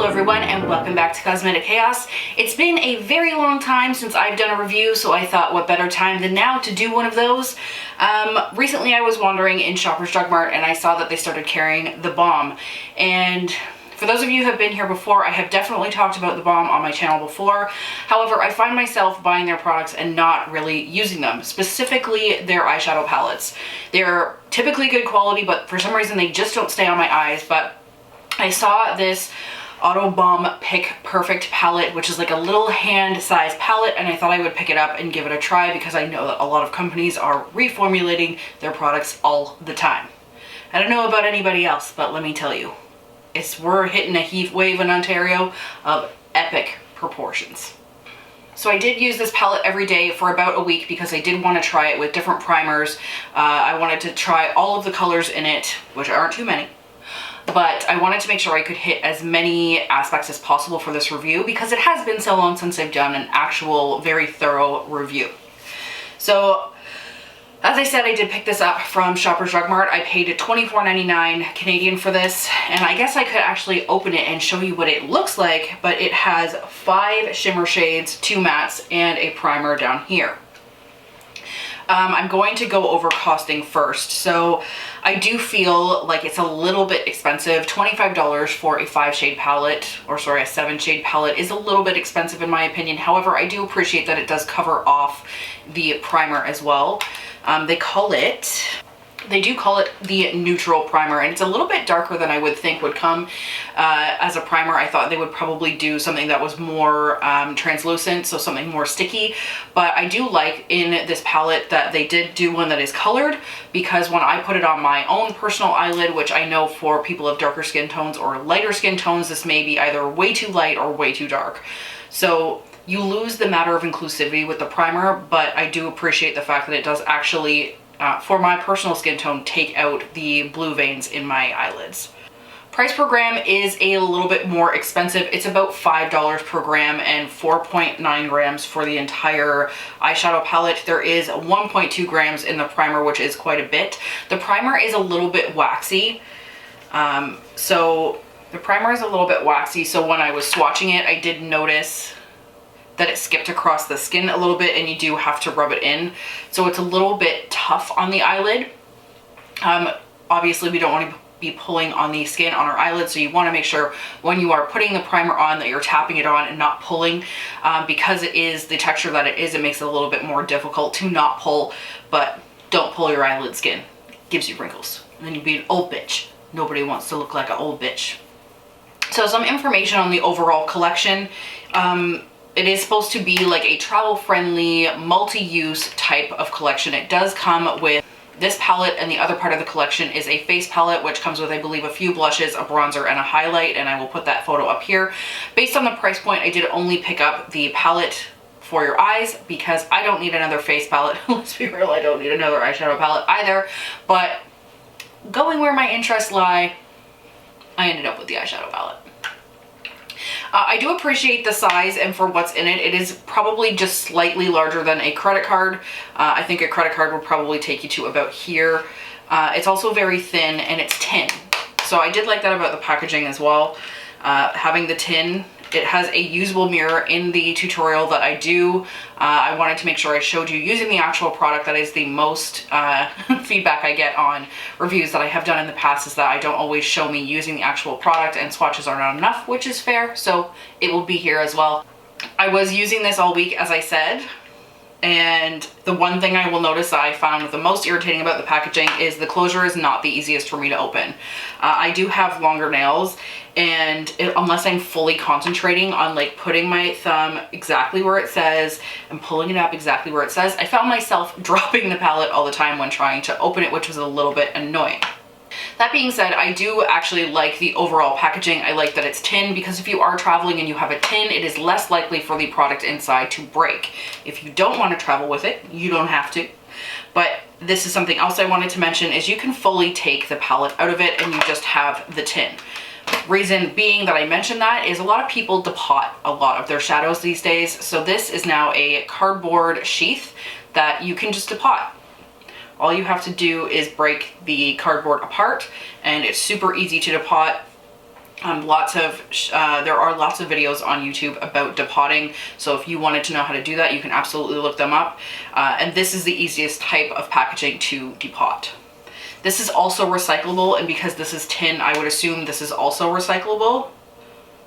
everyone, and welcome back to Cosmetic Chaos. It's been a very long time since I've done a review, so I thought what better time than now to do one of those. Recently I was wandering in Shoppers Drug Mart and I saw that they started carrying the Balm. And for those of you who have been here before, I have definitely talked about the Balm on my channel before. However, I find myself buying their products and not really using them, specifically their eyeshadow palettes. They're typically good quality, but for some reason they just don't stay on my eyes. But I saw this Balm Pic Perfect palette, which is like a little hand-sized palette, and I thought I would pick it up and give it a try because I know that a lot of companies are reformulating their products all the time. I don't know about anybody else, but let me tell you, we're hitting a heat wave in Ontario of epic proportions. So I did use this palette every day for about a week because I did want to try it with different primers. I wanted to try all of the colors in it, which aren't too many. But I wanted to make sure I could hit as many aspects as possible for this review because it has been so long since I've done an actual very thorough review. So as I said, I did pick this up from Shoppers Drug Mart. I paid $24.99 Canadian for this, and I guess I could actually open it and show you what it looks like, but it has 5 shimmer shades, 2 mattes, and a primer down here. I'm going to go over costing first. So I do feel like it's a little bit expensive. $25 for a 5-shade palette, or sorry, a 7-shade palette is a little bit expensive in my opinion. However, I do appreciate that it does cover off the primer as well. They do call it the neutral primer, and it's a little bit darker than I would think would come as a primer. I thought they would probably do something that was more translucent, so something more sticky. But I do like in this palette that they did do one that is colored, because when I put it on my own personal eyelid, which I know for people of darker skin tones or lighter skin tones, this may be either way too light or way too dark. So you lose the matter of inclusivity with the primer, but I do appreciate the fact that it does actually for my personal skin tone, take out the blue veins in my eyelids. Price per gram is a little bit more expensive. It's about $5 per gram and 4.9 grams for the entire eyeshadow palette. There is 1.2 grams in the primer, which is quite a bit. The primer is a little bit waxy. So when I was swatching it, I did notice that it skipped across the skin a little bit, and you do have to rub it in. So it's a little bit tough on the eyelid. Obviously we don't want to be pulling on the skin on our eyelid, so you want to make sure when you are putting the primer on that you're tapping it on and not pulling. Because it is the texture that it is, it makes it a little bit more difficult to not pull, but don't pull your eyelid skin. It gives you wrinkles. And then you'd be an old bitch. Nobody wants to look like an old bitch. So some information on the overall collection. It is supposed to be like a travel-friendly, multi-use type of collection. It does come with this palette, and the other part of the collection is a face palette, which comes with, I believe, a few blushes, a bronzer, and a highlight, and I will put that photo up here. Based on the price point, I did only pick up the palette for your eyes because I don't need another face palette. Let's be real, I don't need another eyeshadow palette either, but going where my interests lie, I ended up with the eyeshadow palette. I do appreciate the size and for what's in it. It is probably just slightly larger than a credit card. I think a credit card would probably take you to about here. It's also very thin and it's tin. So I did like that about the packaging as well. Having the tin, it has a usable mirror in the tutorial that I do. I wanted to make sure I showed you using the actual product. That is the most feedback I get on reviews that I have done in the past, is that I don't always show me using the actual product, and swatches are not enough, which is fair, so it will be here as well. I was using this all week, as I said, and the one thing I will notice that I found the most irritating about the packaging is the closure is not the easiest for me to open. I do have longer nails, and unless I'm fully concentrating on like putting my thumb exactly where it says and pulling it up exactly where it says, I found myself dropping the palette all the time when trying to open it, which was a little bit annoying. That being said, I do actually like the overall packaging. I like that it's tin, because if you are traveling and you have a tin, it is less likely for the product inside to break. If you don't want to travel with it, you don't have to. But this is something else I wanted to mention, is you can fully take the palette out of it and you just have the tin. Reason being that I mentioned that is a lot of people depot a lot of their shadows these days. So this is now a cardboard sheath that you can just depot. All you have to do is break the cardboard apart, and it's super easy to depot. There are lots of videos on YouTube about depotting, so if you wanted to know how to do that, you can absolutely look them up. And this is the easiest type of packaging to depot. This is also recyclable, and because this is tin, I would assume this is also recyclable.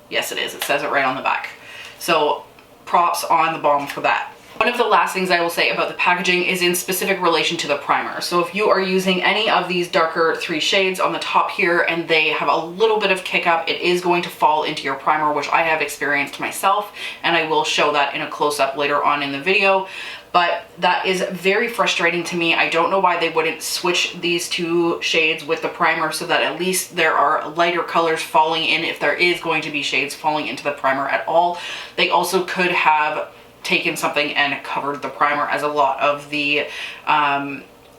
Yes, it is. It says it right on the back. So props on the Balm for that. One of the last things I will say about the packaging is in specific relation to the primer. So if you are using any of these darker 3 shades on the top here and they have a little bit of kick up, it is going to fall into your primer, which I have experienced myself, and I will show that in a close-up later on in the video. But that is very frustrating to me. I don't know why they wouldn't switch these 2 shades with the primer so that at least there are lighter colors falling in if there is going to be shades falling into the primer at all. They also could have taken something and covered the primer, as a lot of the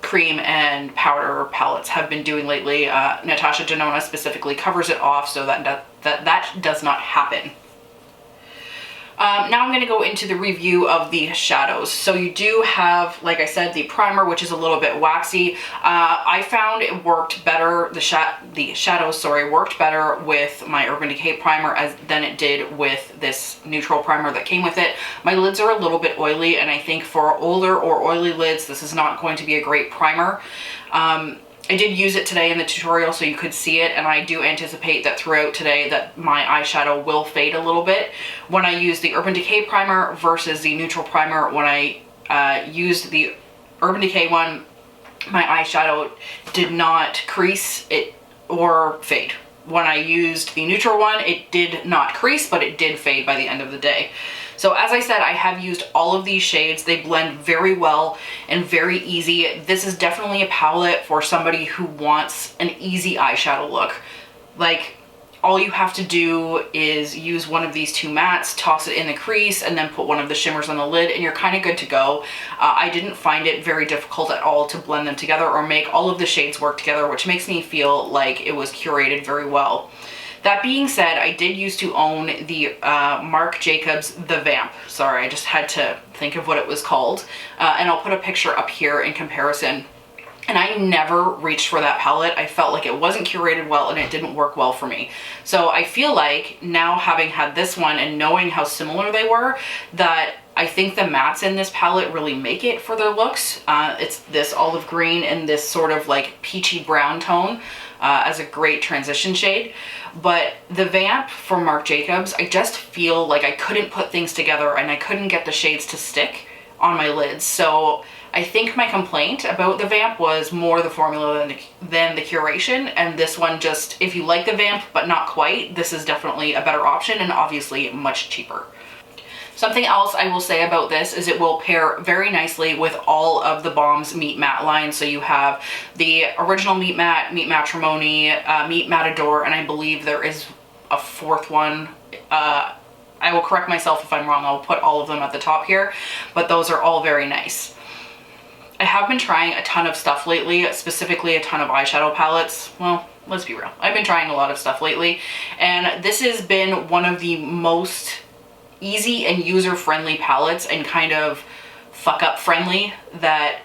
cream and powder palettes have been doing lately. Natasha Denona specifically covers it off so that does not happen. Now I'm going to go into the review of the shadows. So you do have, like I said, the primer, which is a little bit waxy. I found it worked better, the shadows, sorry, worked better with my Urban Decay primer than it did with this neutral primer that came with it. My lids are a little bit oily, and I think for older or oily lids, this is not going to be a great primer. I did use it today in the tutorial so you could see it, and I do anticipate that throughout today that my eyeshadow will fade a little bit. When I use the Urban Decay primer versus the neutral primer, when I used the Urban Decay one, my eyeshadow did not crease it or fade. When I used the neutral one, it did not crease, but it did fade by the end of the day. So as I said, I have used all of these shades. They blend very well and very easy. This is definitely a palette for somebody who wants an easy eyeshadow look. Like, all you have to do is use one of these 2 mattes, toss it in the crease, and then put one of the shimmers on the lid, and you're kind of good to go. I didn't find it very difficult at all to blend them together or make all of the shades work together, which makes me feel like it was curated very well. That being said, I did used to own the Marc Jacobs The Vamp. Sorry, I just had to think of what it was called. And I'll put a picture up here in comparison. And I never reached for that palette. I felt like it wasn't curated well and it didn't work well for me. So I feel like now, having had this one and knowing how similar they were, that I think the mattes in this palette really make it for their looks. It's this olive green and this sort of like peachy brown tone as a great transition shade. But the Vamp from Marc Jacobs, I just feel like I couldn't put things together and I couldn't get the shades to stick on my lids. So I think my complaint about the Vamp was more the formula than the curation, and this one, just, if you like the Vamp but not quite, this is definitely a better option and obviously much cheaper. Something else I will say about this is it will pair very nicely with all of the Balm's Meet Matte line. So you have the original Meet Matte, Meet Matrimony, Meet Matador, and I believe there is a 4th one. I will correct myself if I'm wrong. I'll put all of them at the top here, but those are all very nice. I have been trying a ton of stuff lately, specifically a ton of eyeshadow palettes. Well, let's be real. I've been trying a lot of stuff lately, and this has been one of the most easy and user-friendly palettes, and kind of fuck-up friendly, that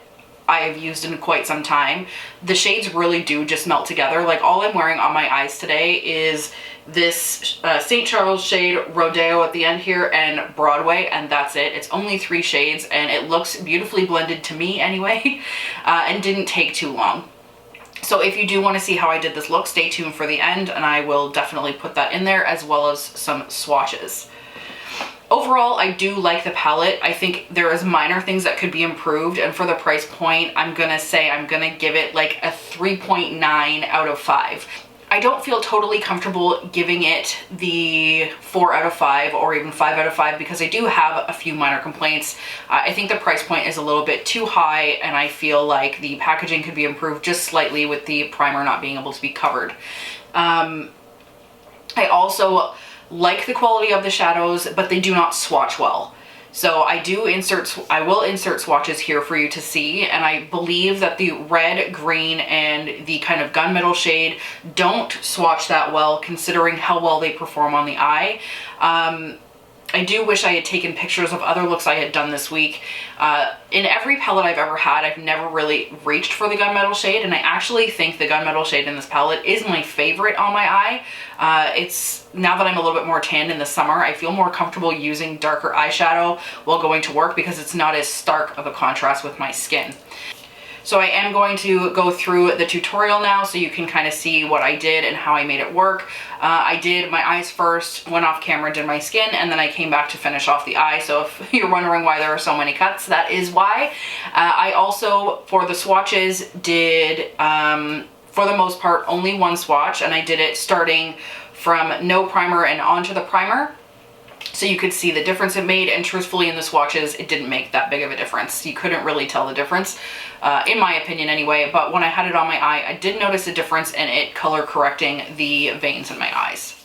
I have used in quite some time. The shades really do just melt together. Like, all I'm wearing on my eyes today is this St. Charles shade, Rodeo at the end here, and Broadway, and that's it. It's only 3 shades, and it looks beautifully blended to me anyway, and didn't take too long. So if you do want to see how I did this look, stay tuned for the end, and I will definitely put that in there, as well as some swatches. Overall, I do like the palette. I think there is minor things that could be improved, and for the price point, I'm gonna give it like a 3.9 out of 5. I don't feel totally comfortable giving it the 4 out of 5 or even 5 out of 5 because I do have a few minor complaints. I think the price point is a little bit too high, and I feel like the packaging could be improved just slightly with the primer not being able to be covered. I also like the quality of the shadows, but they do not swatch well. So I will insert swatches here for you to see, and I believe that the red, green, and the kind of gunmetal shade don't swatch that well, considering how well they perform on the eye. I do wish I had taken pictures of other looks I had done this week. In every palette I've ever had, I've never really reached for the gunmetal shade, and I actually think the gunmetal shade in this palette is my favorite on my eye. It's now that I'm a little bit more tanned in the summer, I feel more comfortable using darker eyeshadow while going to work because it's not as stark of a contrast with my skin. So I am going to go through the tutorial now so you can kind of see what I did and how I made it work. I did my eyes first, went off camera, did my skin, and then I came back to finish off the eye. So if you're wondering why there are so many cuts, that is why. I also, for the swatches, did, for the most part, only one swatch, and I did it starting from no primer and onto the primer. So you could see the difference it made, and truthfully in the swatches, it didn't make that big of a difference. You couldn't really tell the difference, in my opinion anyway, but when I had it on my eye, I did notice a difference in it color correcting the veins in my eyes.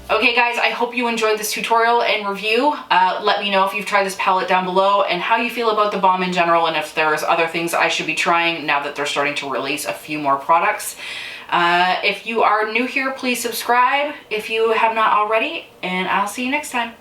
Okay guys, I hope you enjoyed this tutorial and review. Let me know if you've tried this palette down below and how you feel about the balm in general, and if there's other things I should be trying now that they're starting to release a few more products. If you are new here, please subscribe if you have not already, and I'll see you next time.